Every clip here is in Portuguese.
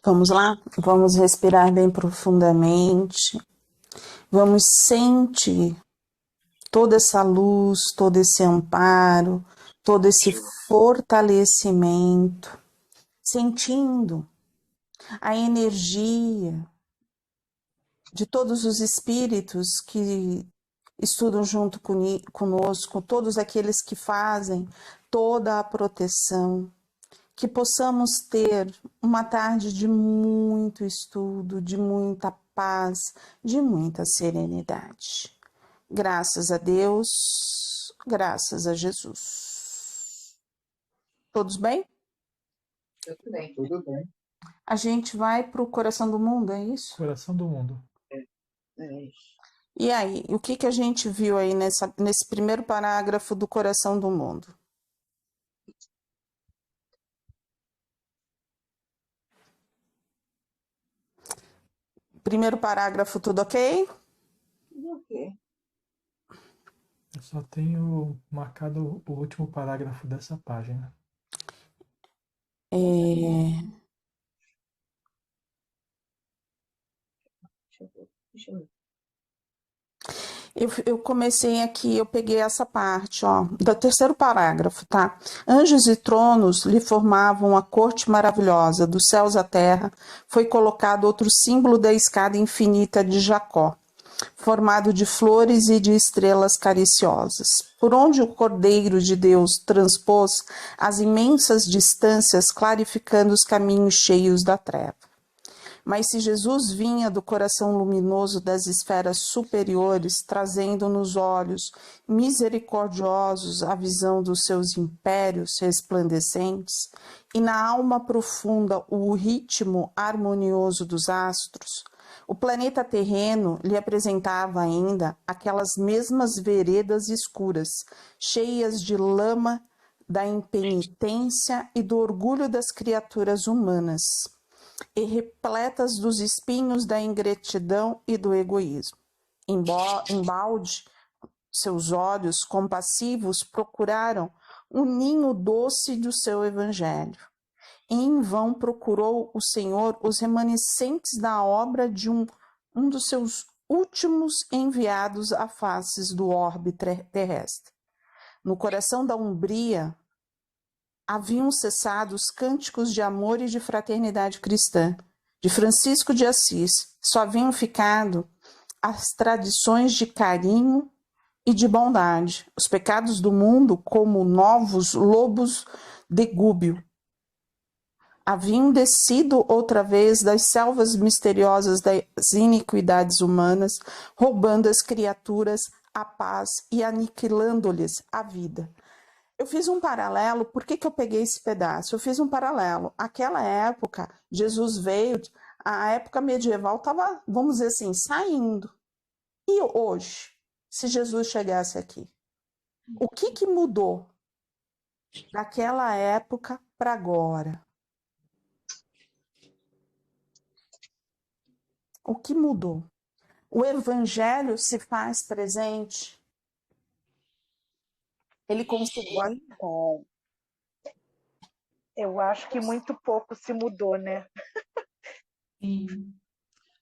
Vamos lá? Vamos respirar bem profundamente. Vamos sentir toda essa luz, todo esse amparo, todo esse fortalecimento, sentindo a energia de todos os espíritos que estudam junto conosco, todos aqueles que fazem toda a proteção, que possamos ter uma tarde de muito estudo, de muita paz, de muita serenidade. Graças a Deus, graças a Jesus. Todos bem? Tudo bem. Tudo bem. A gente vai para o coração do mundo, é isso? Coração do mundo. É. E aí, o que a gente viu aí nesse primeiro parágrafo do coração do mundo? Primeiro parágrafo, tudo ok? Ok. Eu só tenho marcado o último parágrafo dessa página. Deixa eu ver. Eu comecei aqui, eu peguei essa parte, ó, do terceiro parágrafo, tá? Anjos e tronos lhe formavam a corte maravilhosa, dos céus à terra, foi colocado outro símbolo da escada infinita de Jacó, formado de flores e de estrelas cariciosas, por onde o Cordeiro de Deus transpôs as imensas distâncias, clarificando os caminhos cheios da treva. Mas se Jesus vinha do coração luminoso das esferas superiores, trazendo nos olhos misericordiosos a visão dos seus impérios resplandecentes, e na alma profunda o ritmo harmonioso dos astros, o planeta terreno lhe apresentava ainda aquelas mesmas veredas escuras, cheias de lama da impenitência e do orgulho das criaturas humanas, e repletas dos espinhos da ingratidão e do egoísmo. Embalde, seus olhos compassivos procuraram um ninho doce do seu evangelho. E em vão procurou o Senhor os remanescentes da obra de um dos seus últimos enviados à faces do orbe terrestre. No coração da Umbria haviam cessado os cânticos de amor e de fraternidade cristã. De Francisco de Assis só haviam ficado as tradições de carinho e de bondade. Os pecados do mundo, como novos lobos de gúbio, haviam descido outra vez das selvas misteriosas das iniquidades humanas, roubando às criaturas a paz e aniquilando-lhes a vida. Eu fiz um paralelo, por que eu peguei esse pedaço? Eu fiz um paralelo. Aquela época, Jesus veio, a época medieval estava, vamos dizer assim, saindo. E hoje, se Jesus chegasse aqui? O que mudou daquela época para agora? O que mudou? O evangelho se faz presente? Ele conseguiu. Bom, eu acho que muito pouco se mudou, né? Sim.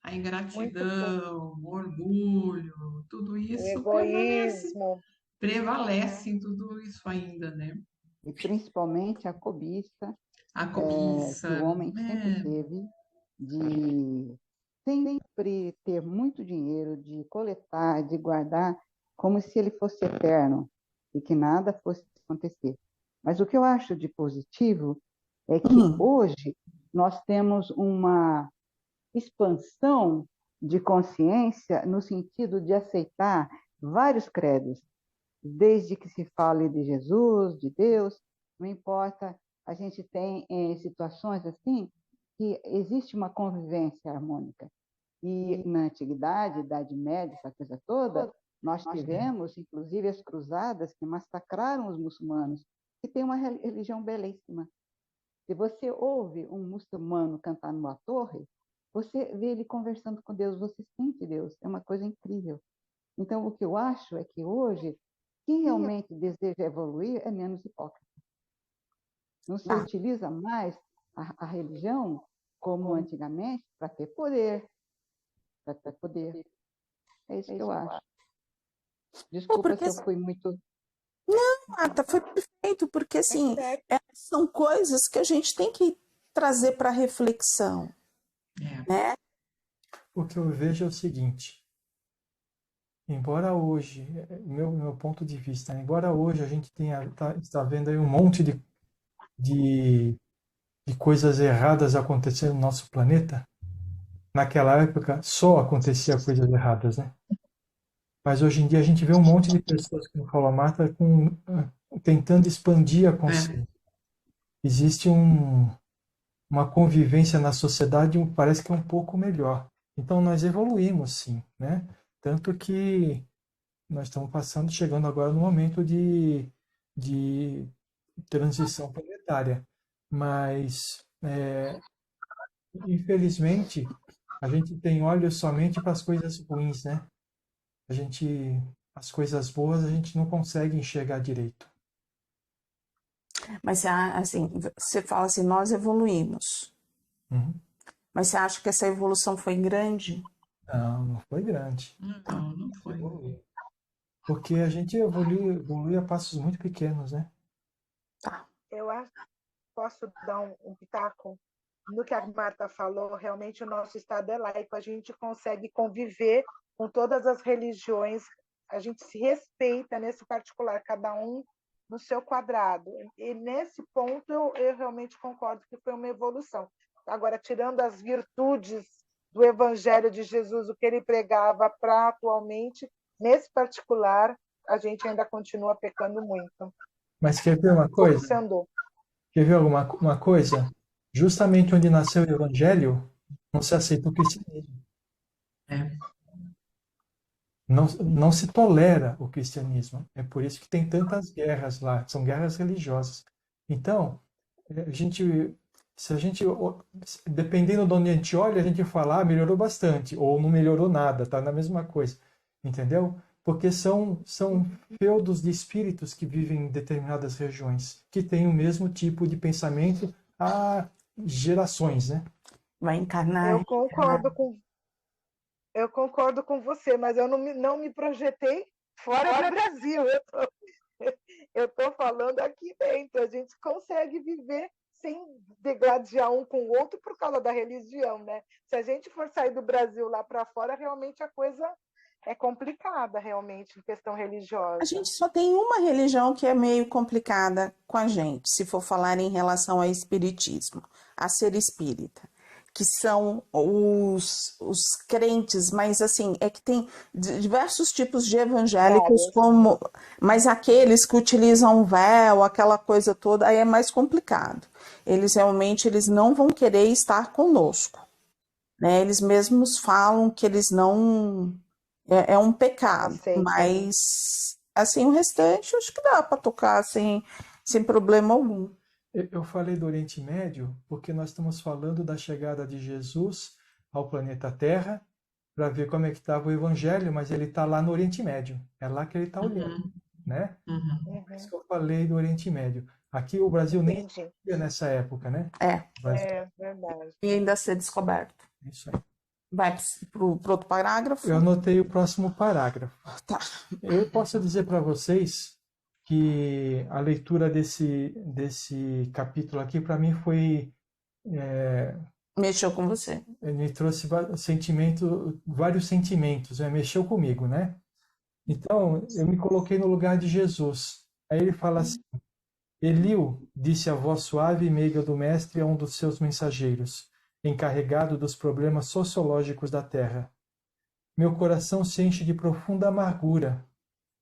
A ingratidão, o orgulho, tudo isso O egoísmo. prevalece em tudo isso ainda, né? E principalmente a cobiça A que cobiça, o homem sempre teve de sempre ter muito dinheiro, de coletar, de guardar, como se ele fosse eterno e que nada fosse acontecer. Mas o que eu acho de positivo é que hoje nós temos uma expansão de consciência no sentido de aceitar vários credos, desde que se fale de Jesus, de Deus, não importa, a gente tem situações assim que existe uma convivência harmônica. E na antiguidade, Idade Média, essa coisa toda, nós tivemos, inclusive, as cruzadas que massacraram os muçulmanos, que tem uma religião belíssima. Se você ouve um muçulmano cantar numa torre, você vê ele conversando com Deus, você sente Deus, é uma coisa incrível. Então, o que eu acho é que hoje, quem realmente deseja evoluir é menos hipócrita. Não se utiliza mais a religião, como antigamente, para ter poder. Para ter poder. É isso que eu acho. Desculpa porque se eu fui muito... Marta, foi perfeito, porque assim, certo. são coisas que a gente tem que trazer para reflexão, É. né? O que eu vejo é o seguinte, embora hoje, meu ponto de vista, né, embora hoje a gente está vendo aí um monte de coisas erradas acontecendo no nosso planeta, naquela época só acontecia coisas erradas, né? Mas hoje em dia a gente vê um monte de pessoas, como falou a Marta, tentando expandir a consciência. Existe uma convivência na sociedade, parece que é um pouco melhor. Então nós evoluímos, sim, né? Tanto que nós estamos chegando agora no momento de transição planetária. Mas, infelizmente, a gente tem olhos somente para as coisas ruins, né? As coisas boas a gente não consegue enxergar direito. Mas assim, você fala assim, nós evoluímos. Uhum. Mas você acha que essa evolução foi grande? Não foi grande. Não foi. Evoluiu. Porque a gente evolui a passos muito pequenos, né? Tá. Eu acho que posso dar um pitaco no que a Marta falou. Realmente o nosso estado é laico, a gente consegue conviver com todas as religiões, a gente se respeita nesse particular, cada um no seu quadrado. E nesse ponto eu realmente concordo que foi uma evolução. Agora, tirando as virtudes do Evangelho de Jesus, o que ele pregava para atualmente, nesse particular, a gente ainda continua pecando muito. Mas quer ver uma Pouco coisa? se andou. Quer ver uma coisa? Justamente onde nasceu o Evangelho, não se aceita o cristianismo. É. Não se tolera o cristianismo. É por isso que tem tantas guerras lá. São guerras religiosas. Então, se a gente, dependendo de onde a gente olha, a gente fala, melhorou bastante, ou não melhorou nada, está na mesma coisa. Entendeu? Porque são feudos de espíritos que vivem em determinadas regiões, que têm o mesmo tipo de pensamento há gerações, né? Vai encarnar. Eu concordo com você, mas eu não me projetei fora do Brasil. Eu estou falando aqui dentro. A gente consegue viver sem degladiar um com o outro por causa da religião, né? Se a gente for sair do Brasil lá para fora, realmente a coisa é complicada, realmente, em questão religiosa. A gente só tem uma religião que é meio complicada com a gente, se for falar em relação ao espiritismo, a ser espírita, que são os crentes, mas assim, é que tem diversos tipos de evangélicos, mas aqueles que utilizam véu, aquela coisa toda, aí é mais complicado. Eles realmente não vão querer estar conosco, né? Eles mesmos falam que eles não... É um pecado, mas assim, o restante acho que dá para tocar sem problema algum. Eu falei do Oriente Médio porque nós estamos falando da chegada de Jesus ao planeta Terra para ver como é que estava o Evangelho, mas ele está lá no Oriente Médio. É lá que ele está olhando, né? Por isso que eu falei do Oriente Médio. Aqui o Brasil nem existia nessa época, né? É verdade. E ainda a ser descoberto. Isso aí. Vai para o outro parágrafo? Eu anotei o próximo parágrafo. Tá. Eu posso dizer para vocês que a leitura desse capítulo aqui, para mim, foi... Mexeu com você. Me trouxe vários sentimentos, mexeu comigo, né? Então, eu me coloquei no lugar de Jesus. Aí ele fala assim, Eliu disse a voz suave e meiga do mestre a um dos seus mensageiros, encarregado dos problemas sociológicos da terra. Meu coração se enche de profunda amargura,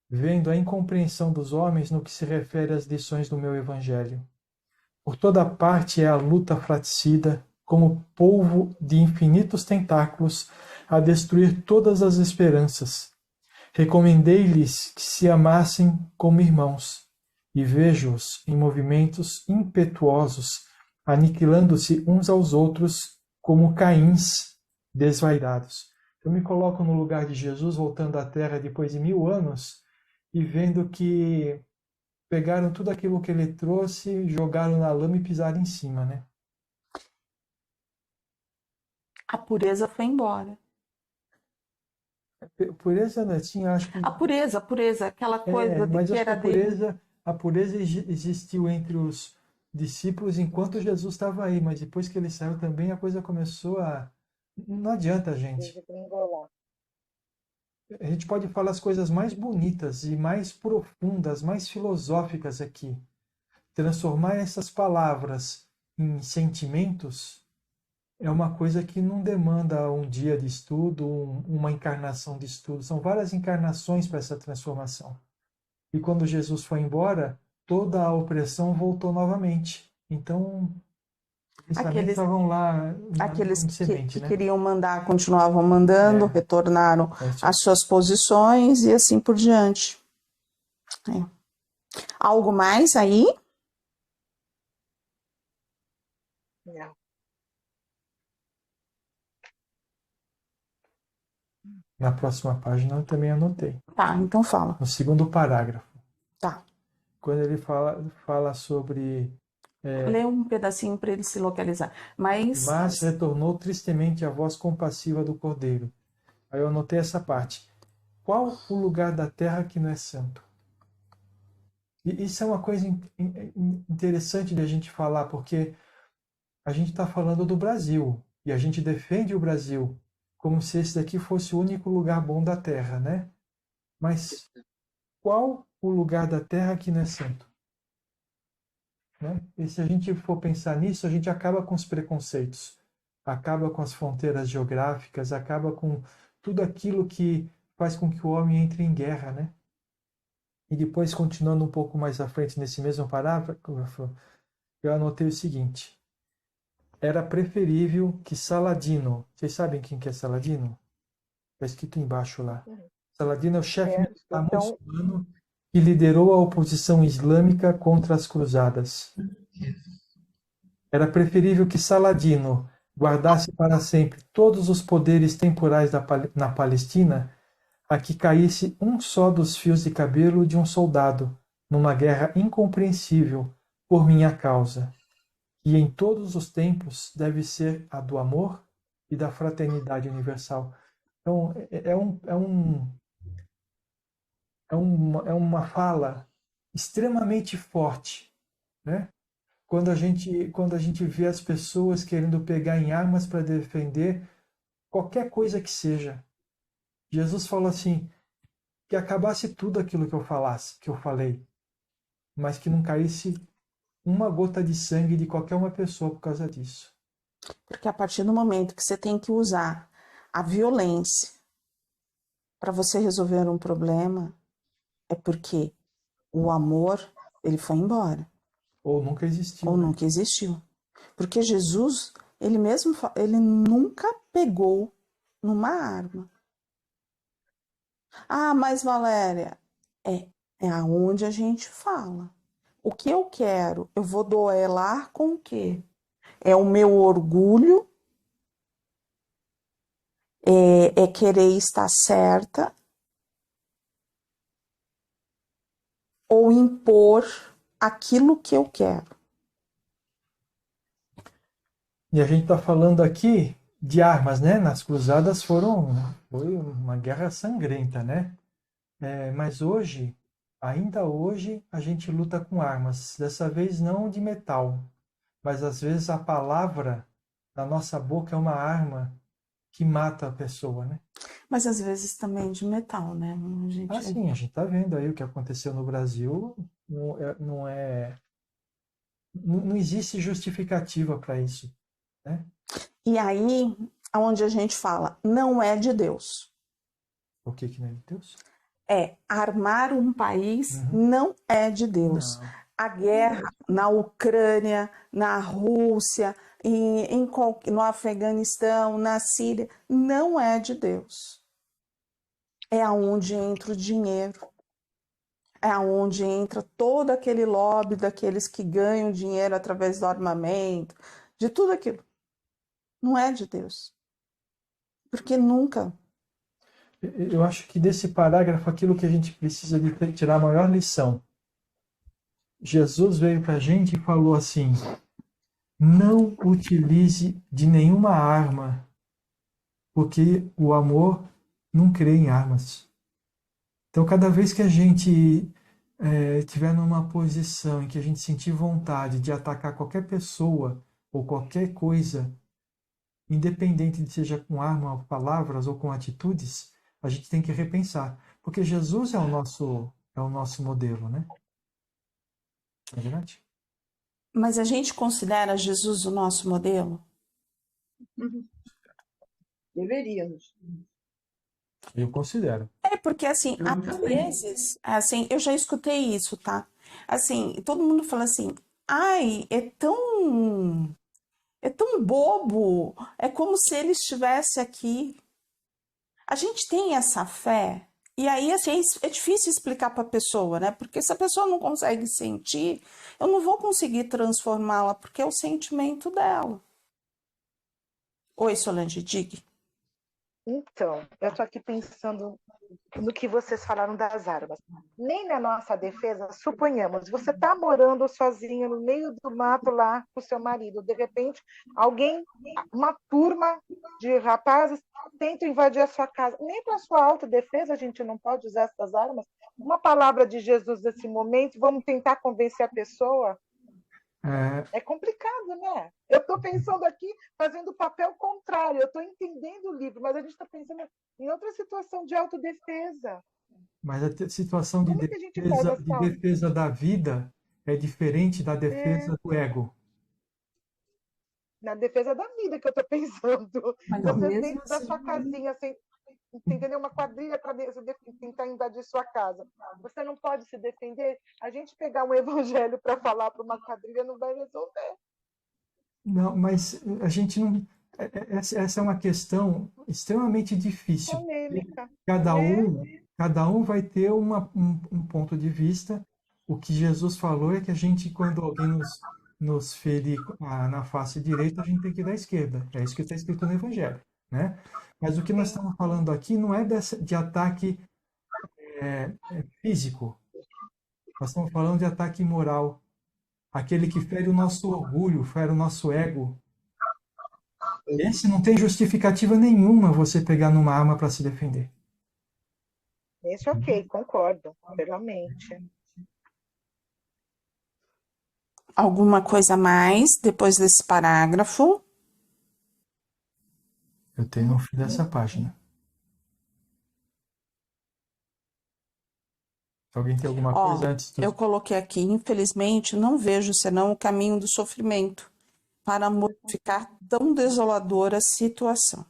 vendo a incompreensão dos homens no que se refere às lições do meu evangelho. Por toda parte é a luta fratricida, como polvo de infinitos tentáculos, a destruir todas as esperanças. Recomendei-lhes que se amassem como irmãos, e vejo-os em movimentos impetuosos, aniquilando-se uns aos outros como Caíns desvairados. Eu me coloco no lugar de Jesus, voltando à Terra depois de 1000 anos, e vendo que pegaram tudo aquilo que ele trouxe, jogaram na lama e pisaram em cima, né? A pureza foi embora. Pureza, né? Tinha, acho que A pureza, aquela coisa de mas que acho que era dele. a pureza existiu entre os discípulos enquanto Jesus estava aí, mas depois que ele saiu também a coisa começou a. Não adianta, gente. Desgringolar. A gente pode falar as coisas mais bonitas e mais profundas, mais filosóficas aqui. Transformar essas palavras em sentimentos é uma coisa que não demanda um dia de estudo, uma encarnação de estudo. São várias encarnações para essa transformação. E quando Jesus foi embora, toda a opressão voltou novamente. Então, os pensamentos Aqueles, estavam lá aqueles em semente, que né? queriam mandar continuavam mandando, É, retornaram é isso. às suas posições e assim por diante. É. Algo mais aí? Não. Na próxima página eu também anotei. Tá, então fala. No segundo parágrafo, Tá. quando ele fala sobre Lê um pedacinho para ele se localizar. mas retornou tristemente a voz compassiva do Cordeiro. Aí eu anotei essa parte. Qual o lugar da terra que não é santo? E isso é uma coisa interessante de a gente falar, porque a gente está falando do Brasil e a gente defende o Brasil como se esse daqui fosse o único lugar bom da terra, né? Mas qual o lugar da terra que não é santo? Né? E se a gente for pensar nisso, a gente acaba com os preconceitos, acaba com as fronteiras geográficas, acaba com tudo aquilo que faz com que o homem entre em guerra, né? E depois, continuando um pouco mais à frente nesse mesmo parágrafo, eu anotei o seguinte: era preferível que Saladino, vocês sabem quem que é Saladino? Está escrito embaixo lá. Saladino é o chefe militar Então, muçulmano que liderou a oposição islâmica contra as cruzadas. Era preferível que Saladino guardasse para sempre todos os poderes temporais na Palestina a que caísse um só dos fios de cabelo de um soldado numa guerra incompreensível por minha causa, que em todos os tempos deve ser a do amor e da fraternidade universal. Então, é uma fala extremamente forte, né? Quando a gente vê as pessoas querendo pegar em armas para defender qualquer coisa que seja. Jesus falou assim, que acabasse tudo aquilo que eu falei, mas que não caísse uma gota de sangue de qualquer uma pessoa por causa disso. Porque a partir do momento que você tem que usar a violência para você resolver um problema, é porque o amor, ele foi embora. Ou nunca existiu. Ou Né? nunca existiu. Porque Jesus, ele mesmo, ele nunca pegou numa arma. Ah, mas Valéria, é aonde a gente fala. O que eu quero, eu vou duelar com o quê? É o meu orgulho, é querer estar certa, ou impor aquilo que eu quero. E a gente está falando aqui de armas, né? Nas cruzadas foi uma guerra sangrenta, né? Mas hoje, ainda hoje, a gente luta com armas. Dessa vez não de metal, mas às vezes a palavra da nossa boca é uma arma que mata a pessoa, né? Mas às vezes também de metal, né? Sim, a gente está vendo aí o que aconteceu no Brasil. Não existe justificativa para isso, né? E aí, onde a gente fala, não é de Deus. O que não é de Deus? Armar um país não é de Deus. Não. A guerra na Ucrânia, na Rússia, no Afeganistão, na Síria, não é de Deus. É aonde entra o dinheiro. É aonde entra todo aquele lobby daqueles que ganham dinheiro através do armamento, de tudo aquilo. Não é de Deus. Porque nunca. Eu acho que desse parágrafo, aquilo que a gente precisa de tirar a maior lição. Jesus veio para a gente e falou assim: não utilize de nenhuma arma porque o amor não crê em armas. Então, cada vez que a gente estiver numa posição em que a gente sentir vontade de atacar qualquer pessoa ou qualquer coisa, independente de seja com arma, palavras ou com atitudes, a gente tem que repensar, porque Jesus é o nosso modelo, né? Não é verdade? Mas a gente considera Jesus o nosso modelo? Deveríamos. Eu considero. É porque, assim, Eu às também. vezes, assim, eu já escutei isso, tá? Assim, todo mundo fala assim, ai, é tão bobo, é como se ele estivesse aqui. A gente tem essa fé, e aí, assim, é difícil explicar para a pessoa, né? Porque se a pessoa não consegue sentir, eu não vou conseguir transformá-la, porque é o sentimento dela. Oi, Solange, diga. Então, eu estou aqui pensando no que vocês falaram das armas. Nem na nossa defesa, suponhamos, você está morando sozinho no meio do mato lá com o seu marido, de repente, alguém, uma turma de rapazes, tenta invadir a sua casa. Nem para sua autodefesa a gente não pode usar essas armas. Uma palavra de Jesus nesse momento, vamos tentar convencer a pessoa. É complicado, né? Eu estou pensando aqui, fazendo o papel contrário, eu estou entendendo o livro, mas a gente está pensando em outra situação de autodefesa. Mas a situação de Como que a gente faz essa... defesa da vida é diferente da defesa do ego. Na defesa da vida que eu estou pensando. Mas Você mesmo dentro da assim, sua casinha, sem entender uma quadrilha para tentar invadir sua casa. Você não pode se defender? A gente pegar um evangelho para falar para uma quadrilha não vai resolver. Não, mas a gente não. Essa é uma questão extremamente difícil. Polêmica. Cada um vai ter um ponto de vista. O que Jesus falou é que a gente, quando alguém nos ferir na face direita, a gente tem que ir da esquerda. É isso que está escrito no Evangelho, né? Mas o que nós estamos falando aqui não é de ataque físico. Nós estamos falando de ataque moral. Aquele que fere o nosso orgulho, fere o nosso ego. Esse não tem justificativa nenhuma você pegar numa arma para se defender. Esse ok, concordo, plenamente. Alguma coisa a mais depois desse parágrafo? Eu tenho no fim dessa página. Alguém tem alguma Ó, coisa antes do... eu coloquei aqui, infelizmente, não vejo senão o caminho do sofrimento para modificar tão desoladora situação.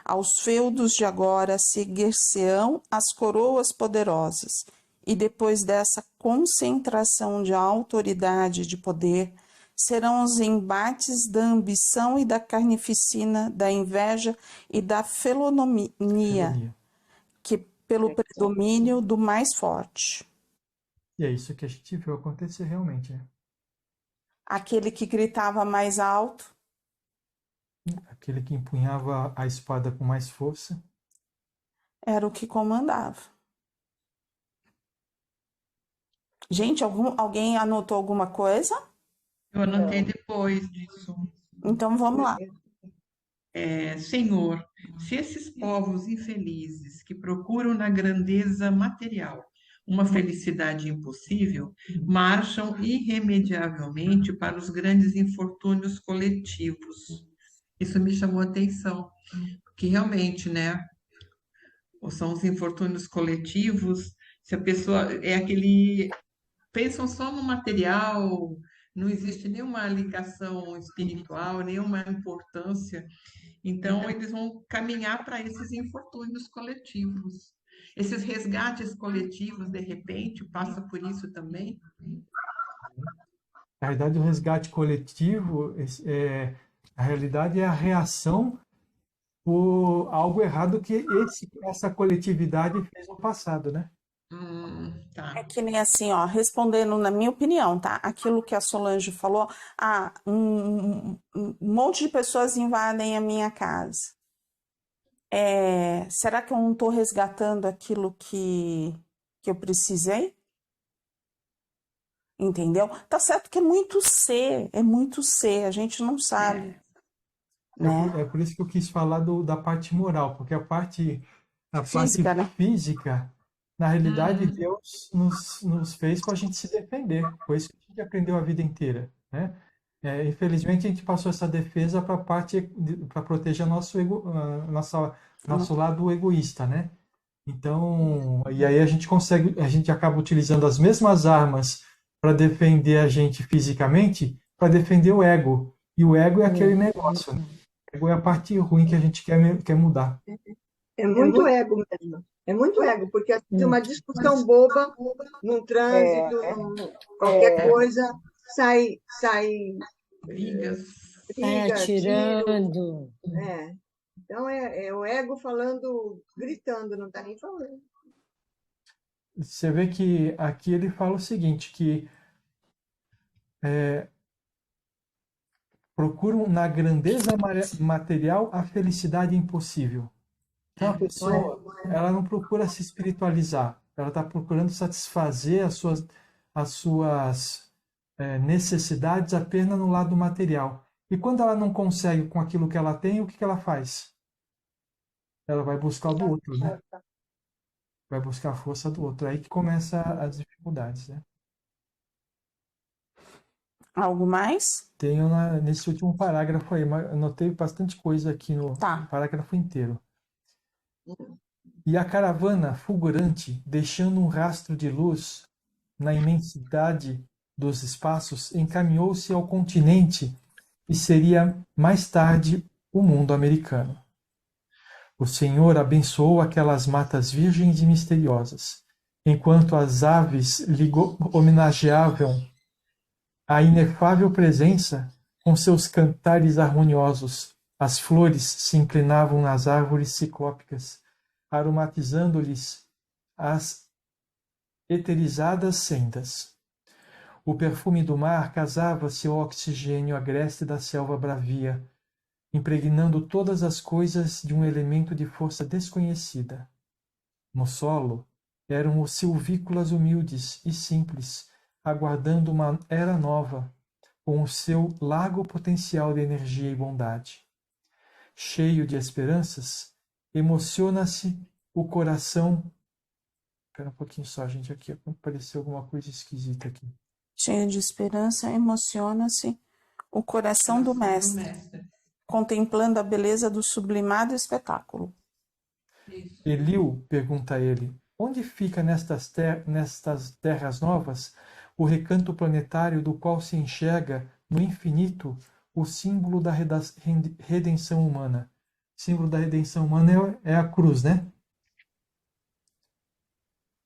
Aos feudos de agora seguir-se-ão as coroas poderosas, e depois dessa concentração de autoridade e de poder, serão os embates da ambição e da carnificina, da inveja e da felonia, que pelo predomínio do mais forte. E é isso que a gente viu acontecer realmente, né? Aquele que gritava mais alto, Aquele que empunhava a espada com mais força. era o que comandava. Gente, alguém anotou alguma coisa? Eu anotei depois disso. Então vamos lá. Senhor, se esses povos infelizes que procuram na grandeza material uma felicidade impossível, marcham irremediavelmente para os grandes infortúnios coletivos. Isso me chamou a atenção, porque realmente, né, são os infortúnios coletivos, se a pessoa é aquele, pensam só no material, não existe nenhuma ligação espiritual, nenhuma importância. Então, eles vão caminhar para esses infortúnios coletivos. Esses resgates coletivos, de repente, passa por isso também? Na realidade, o resgate coletivo, a realidade é a reação por algo errado que essa coletividade fez no passado, né? Tá. É que nem assim, ó, respondendo na minha opinião, tá? Aquilo que a Solange falou, um monte de pessoas invadem a minha casa. Será que eu não estou resgatando aquilo que eu precisei? Entendeu? Tá certo que é muito ser, a gente não sabe. né? É por isso que eu quis falar da parte moral, porque a parte Física, né? física, na realidade, Deus nos fez para a gente se defender. Foi isso que a gente aprendeu a vida inteira, né? Infelizmente, a gente passou essa defesa para para proteger nosso lado egoísta, né? Então, e aí a gente acaba utilizando as mesmas armas para defender a gente fisicamente, para defender o ego. E o ego é aquele negócio, né? O ego é a parte ruim que a gente quer mudar. É muito ego mesmo. É muito ego, porque de uma discussão boba, num trânsito, qualquer coisa, sai Brigas. briga, tiro. Atirando. Então, é o ego falando, gritando, não está nem falando. Você vê que aqui ele fala o seguinte, que procuram na grandeza material a felicidade impossível. Então a pessoa, ela não procura se espiritualizar, ela está procurando satisfazer as suas necessidades apenas no lado material. E quando ela não consegue com aquilo que ela tem, o que ela faz? Ela vai buscar o do outro, né? Vai buscar a força do outro. Aí que começa as dificuldades, né? Algo mais? Tenho nesse último parágrafo aí, mas anotei bastante coisa aqui no parágrafo inteiro. E a caravana fulgurante, deixando um rastro de luz na imensidade dos espaços, encaminhou-se ao continente e seria mais tarde o mundo americano. O Senhor abençoou aquelas matas virgens e misteriosas, enquanto as aves lhe homenageavam a inefável presença com seus cantares harmoniosos. As flores se inclinavam nas árvores ciclópicas, aromatizando-lhes as eterizadas sendas. O perfume do mar casava-se ao oxigênio agreste da selva bravia, impregnando todas as coisas de um elemento de força desconhecida. No solo, eram os silvícolas humildes e simples, aguardando uma era nova, com o seu largo potencial de energia e bondade. Cheio de esperanças, emociona-se o coração. Espera um pouquinho só, gente, aqui apareceu alguma coisa esquisita aqui. Cheio de esperança, emociona-se o coração do mestre, contemplando a beleza do sublimado espetáculo. Eliu, pergunta ele, onde fica nestas terras novas o recanto planetário do qual se enxerga no infinito o símbolo da redenção humana? O símbolo da redenção humana é a cruz, né?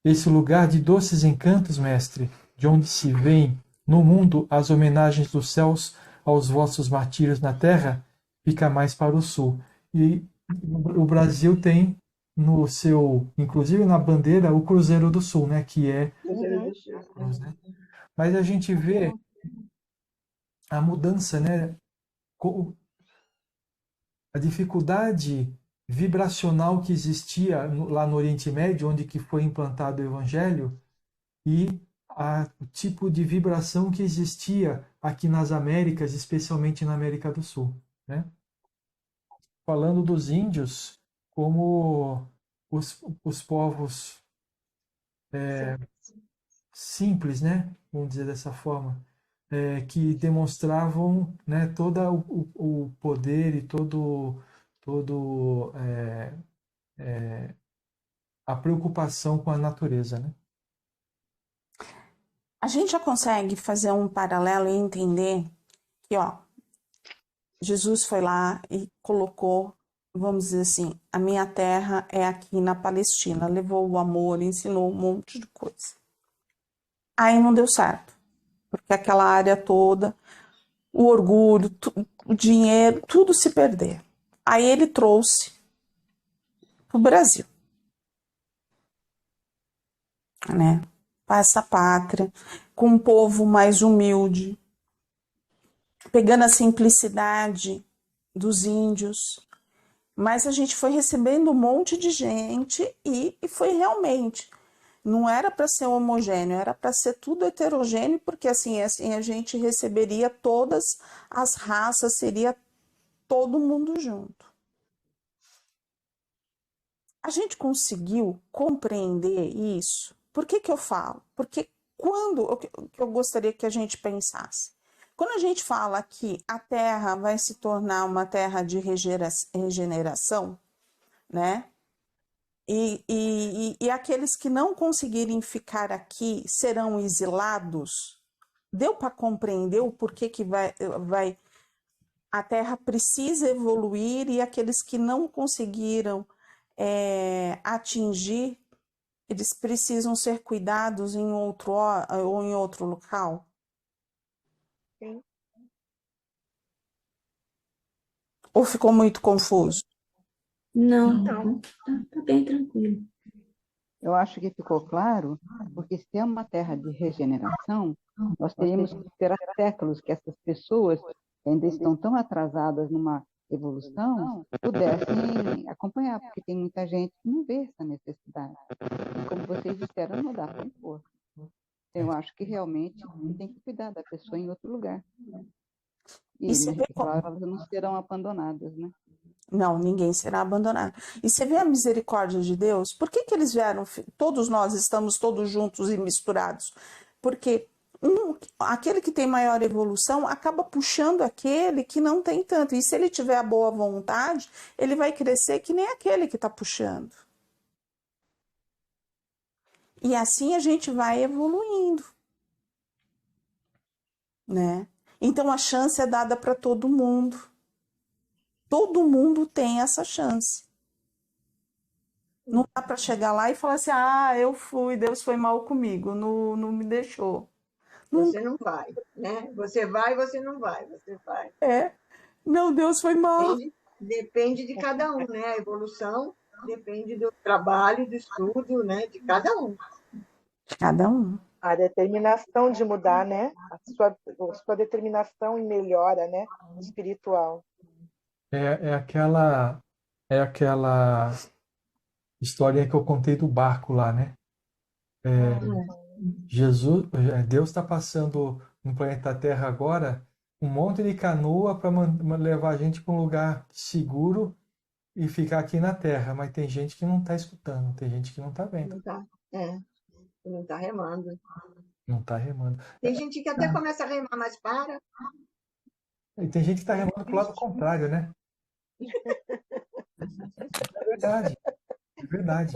Esse lugar de doces encantos, mestre, de onde se vêm no mundo as homenagens dos céus aos vossos martírios na terra, fica mais para o sul. E o Brasil tem no seu, inclusive na bandeira, o Cruzeiro do Sul, né, que é cruz, né? Mas a gente vê a mudança, né, a dificuldade vibracional que existia lá no Oriente Médio, onde que foi implantado o Evangelho, e o tipo de vibração que existia aqui nas Américas, especialmente na América do Sul, né? Falando dos índios como os povos simples, né? Vamos dizer dessa forma, que demonstravam, né, todo o poder e todo a preocupação com a natureza, né? A gente já consegue fazer um paralelo e entender que, Jesus foi lá e colocou, vamos dizer assim, a minha terra é aqui na Palestina, levou o amor, ensinou um monte de coisa. Aí não deu certo, porque aquela área toda, o orgulho, o dinheiro, tudo se perdeu. Aí ele trouxe para o Brasil, né? Para essa pátria, com um povo mais humilde, pegando a simplicidade dos índios. Mas a gente foi recebendo um monte de gente e foi realmente, não era para ser homogêneo, era para ser tudo heterogêneo, porque assim a gente receberia todas as raças, seria todo mundo junto. A gente conseguiu compreender isso? Por que que eu falo? Porque o que eu gostaria que a gente pensasse? Quando a gente fala que a Terra vai se tornar uma terra de regeneração, né? E aqueles que não conseguirem ficar aqui serão exilados. Deu para compreender o porquê que a Terra precisa evoluir e aqueles que não conseguiram atingir, eles precisam ser cuidados em outro local? Sim. Ou ficou muito confuso? Não, tá bem tranquilo. Eu acho que ficou claro, porque se é uma terra de regeneração, nós teríamos que esperar séculos que essas pessoas que ainda estão tão atrasadas numa evolução pudessem acompanhar, porque tem muita gente que não vê essa necessidade. E como vocês disseram, não dá para impor. Eu acho que realmente tem que cuidar da pessoa em outro lugar. E, claro, elas não serão abandonadas, né? Não, ninguém será abandonado. E você vê a misericórdia de Deus? Por que que eles vieram? Todos nós estamos todos juntos e misturados. Porque aquele que tem maior evolução acaba puxando aquele que não tem tanto. E se ele tiver a boa vontade, ele vai crescer que nem aquele que está puxando. E assim a gente vai evoluindo, né? Então a chance é dada para todo mundo. Todo mundo tem essa chance. Não dá para chegar lá e falar assim, eu fui, Deus foi mal comigo, não me deixou. Você não vai, né? Você vai, você não vai, você vai. Meu Deus foi mal. Depende de cada um, né? A evolução depende do trabalho, do estudo, né? De cada um. De cada um. A determinação de mudar, né? A sua determinação em melhora, né? Espiritual. É aquela historinha que eu contei do barco lá, né? Deus está passando no planeta Terra agora um monte de canoa para levar a gente para um lugar seguro e ficar aqui na Terra, mas tem gente que não está escutando, tem gente que não está vendo. Não está remando. Não está remando. Tem gente que até começa a remar, mas para. E tem gente que está remando para o lado contrário, né? É verdade. É verdade.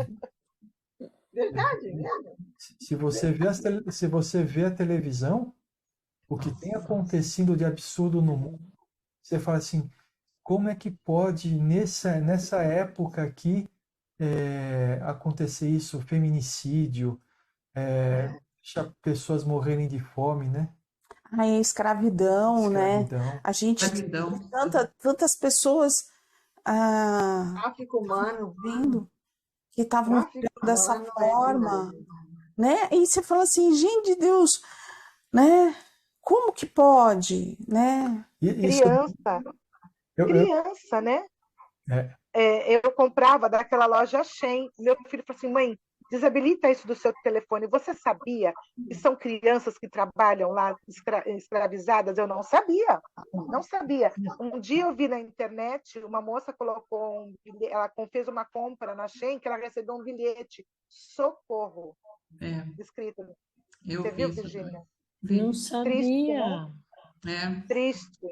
Verdade, né? Se você vê a televisão, o que tem acontecido de absurdo no mundo, você fala assim, como é que pode, nessa época aqui, acontecer isso, feminicídio, deixar pessoas morrerem de fome, né? A escravidão, né? A gente Escravidão. tantas pessoas Tráfico humano. vendo que estavam dessa forma, né? E você fala assim, gente de Deus, né? Como que pode, né? Criança, né? Eu comprava daquela loja Shein. Meu filho falou assim, mãe, desabilita isso do seu telefone. Você sabia que são crianças que trabalham lá escravizadas? Eu não sabia. Não sabia. Um dia eu vi na internet, uma moça colocou ela fez uma compra na Shein que ela recebeu um bilhete, socorro, escrito. Você viu, Virgínia? Não sabia. Triste.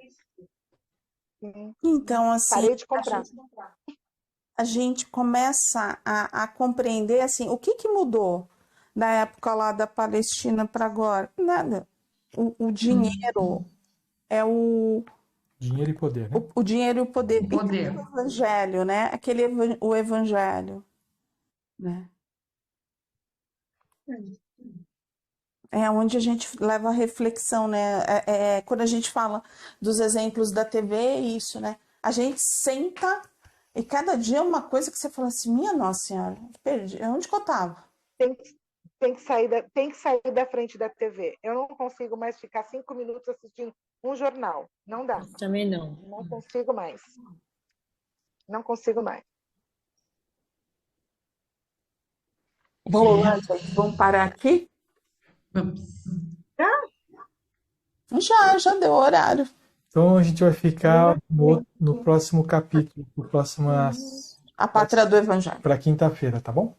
Então, assim, parei de comprar. A gente começa a compreender assim, o que mudou da época lá da Palestina para agora? Nada. O dinheiro é o dinheiro e poder, né? O dinheiro e o poder. O poder. O evangelho, né? O evangelho, né? É onde a gente leva a reflexão, né? Quando a gente fala dos exemplos da TV, é isso, né? A gente senta e cada dia é uma coisa que você fala assim, minha Nossa Senhora, perdi. Onde que eu estava? Tem que sair da frente da TV. Eu não consigo mais ficar 5 minutos assistindo um jornal. Não dá. Também não. Não consigo mais. Não consigo mais. Vamos lá, gente. Vamos parar aqui? Vamos. Já deu o horário. Então a gente vai ficar no próximo capítulo, A Pátria do Evangelho. para quinta-feira, tá bom?